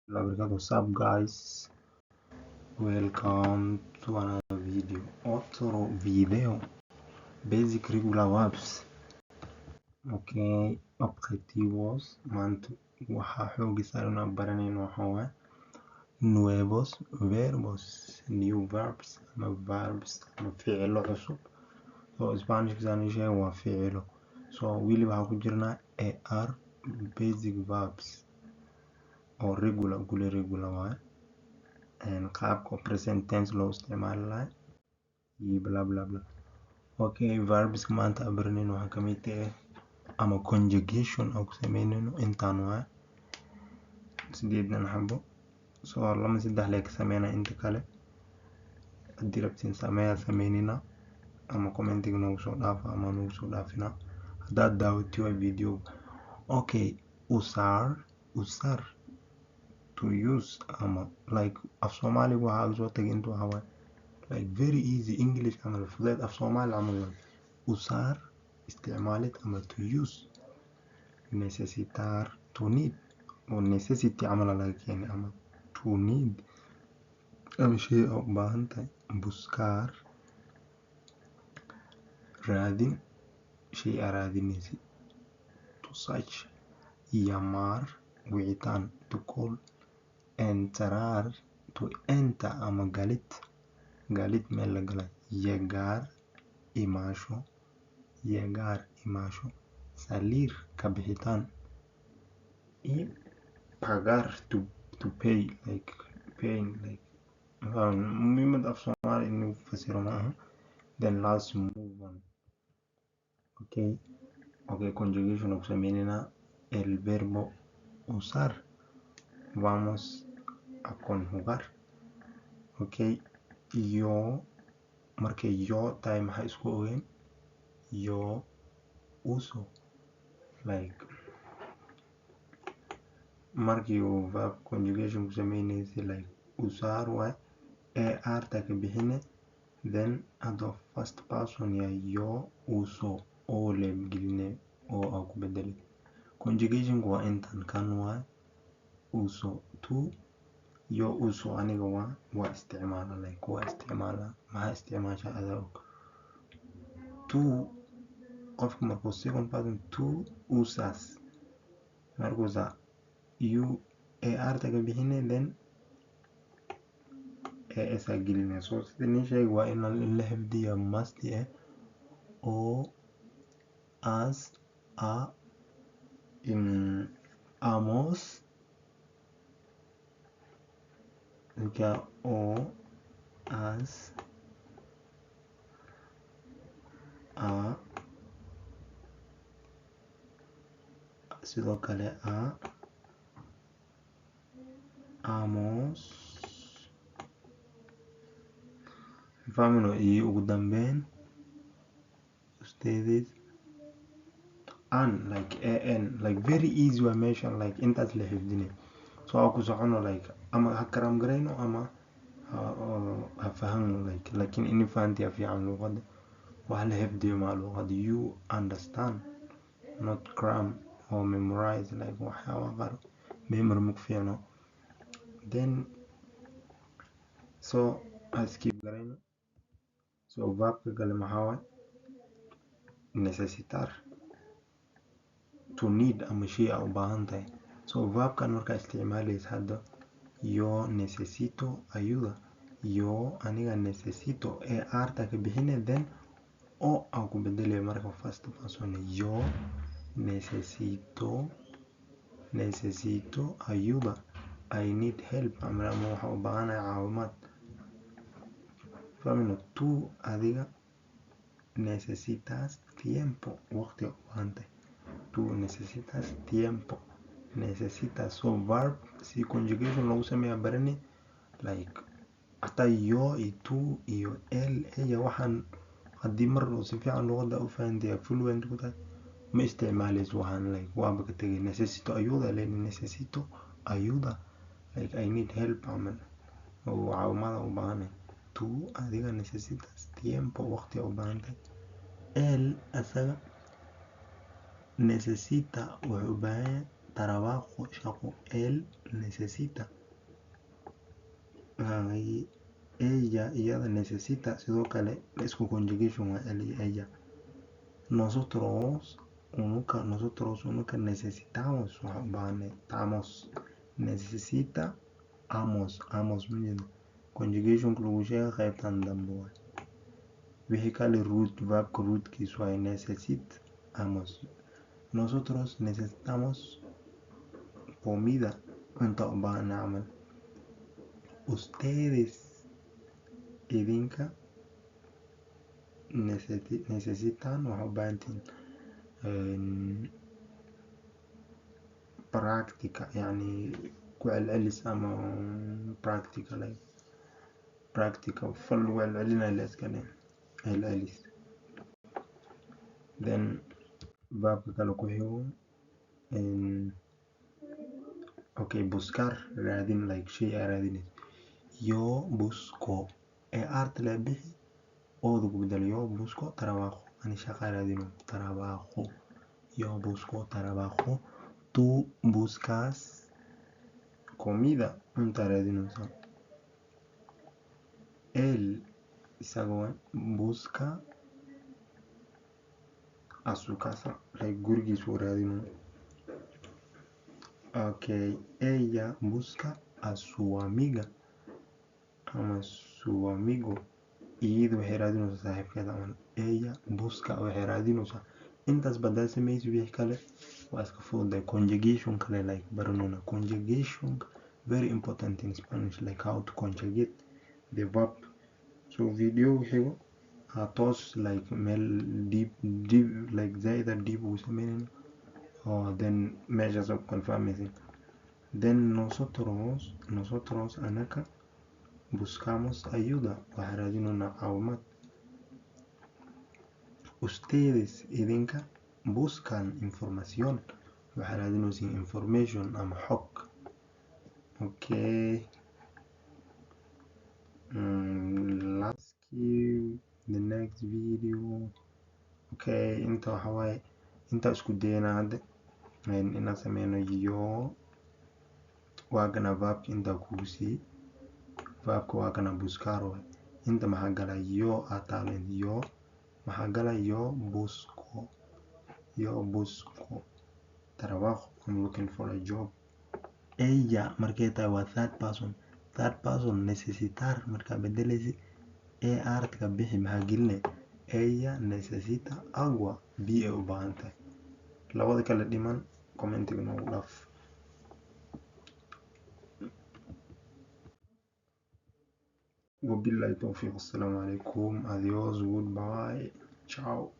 What's up, guys? Welcome to another video. Otro video. Basic regular verbs. Okay, objetivos. Maanta waxaa xooga saaran aan baranayno waxaa waaye nuevos verbos, new verbs ama verbs ama ficilo cusub. So Spanish saan sheegay waa ficilo. So wili waxaa ku jirnaa AR basic verbs oo regular waaye. qaabka present tense loo isticmaali lahaa iyo bla bla bla. Okay, verbs maanta aan baranayno waxaa ka mid ah ama conjugation aan ku sameynayno intaan waaye 8 xabo. So 2-3 lee ka sameynaa inta kale haddii rabtiin sameynina ama commentiga noogu soo dhaafa ama noogu soo dhaafina haddaad daawatay video. Okay, usar to use ama like af Soomaali waxaa soo tagay inta waxaa waaye like very easy English ama fudeed af Soomaali camal usar isticmaalid ama to use necesitar to need oo necessity camal laga keenay ama to need ama shay u baahan tahay buscar raadin shay raadinaysid to search llamar wicitaan to call entrar to enter ama galid meel la galay llegar imaasho salir ka bixitaan y pagar to pay like paying like muhiimad af Soomaali inuu fasiro maaha. Then let's move on. Okay, conjugation of sameynina el verbo usar. Vamos a conjugar. Okay, yo markay yo tahay maxay isku ogeyn yo uso like markii uu verb conjugation ku sameynaysa like usar waa ar ta ka bixine then ado first person ya yo uso oo le geline oo aan ku bedeli. Conjugation waa intan kan waa uso tu yo uso aniga waa isticmaala like waa isticmaala maxaa isticmaasha adaa tu qofka markuu second person tu usas markuu sa you ar ta ka bixine then esa geline. So sidii shay waa in la xifdiya must o as a in amos o as a sidoo kale a amos famino iyo ugu dambeyn ustedes an like an like very easy waa meesha like intaas la xifdinay. So aku socono like ama ha karam garayno ama ha fahamno like laakiin in fahanti fiican luqada wax la xifdiyo ma luqada you understand not cram or memorize like waxyaabo qaar memory ma ku fiicno. Then so skip garayno. So verb ka kale maxaa waaye necesitar to need ama shay u baahan tahay. So verb kan markaa isticmaalaysa hadda yo necesito ayuda yo aniga necesito ar ta ka bixine then o aan ku bedelay marka first person yo necesito ayuda I need help ama waxa u baahanahay caawimaad. Famino tu adiga necesitas tiempo waqti u baahan tahay tu necesitas tiempo necesitas. So verb si conjugation lagu sameeyaa barani like hata yo iyo tu iyo el ella waxaan haddii mar si fiican luqada u fahantahay fluent ku tahay ma isticmaalayso waxaan like waaba ka tagay necesito ayuda necesito ayuda like I need help ama oo caawimaad u baahanay. Tu adiga necesitas tiempo waqti u baahan tahay. El asaga necesita wuxuu u baahan yahay trabajo shaqo. El necesita ella iyada necesita sidoo kale isku conjugation waa él y ella. Nosotros unuka necesitamos waxa u baahanay tamos necesita amos mid conjugation lagu sheegay qaybtan dambe waa wixii kale verbka rootkiisu waa necesitamos. Nosotros necesitamos comida cunto u baahanay camal. Ustedes idinka necesitan waxa u baahantiin practica yani ku celcelis ama practical fal lagu celcelinayo la iska dheh celcelis. Then verbka kale ku xigo okay buscar raadin like shay raadinayso. Yo busco art la bixi oodu ku bedel yo busco trabajo ani shaqa raadino trabajo. Yo busco trabajo. Tú buscas comida cunta raadinayso. Él isaga busca a su casa like gurigiisu raadino. Okay, ella busca a su amiga ama su amigo. Iyadu waxay raadinaysaa saaxiibkeeda ama ella busca waxay raadinaysaa intaas badaa samaysi wixii kale waa iska fududahay. Conjugation kale like baranona conjugation very important in Spanish like how to conjugate the verb. So video xigo toos like meel deep like zaida deep u sameynayno then measures of confirmation. Then nosotros anaka buscamos ayuda waxa raadinayna caawimaad. Ustedes idinka buscan información waxa raadinaysa information ama xog. Okay, let's see the next video. Okay, inta waxa waaye inta isku dayna hadda inaan sameyno yo waa kana verbka inta kugu sii verbka waa kana buscar waay inta maxaa gala yo talent yo maxaa gala yo busco trabajo I'm looking for a job. Ella markay tahay waa third person necesitar marka bedelaysi artka bixi maxaa gelinay ella necesita agua biyo u baahan tahay. labada kala dhiman commentiga noogu dhaaf. وبالله التوفيق. السلام عليكم. adios goodbye ciao.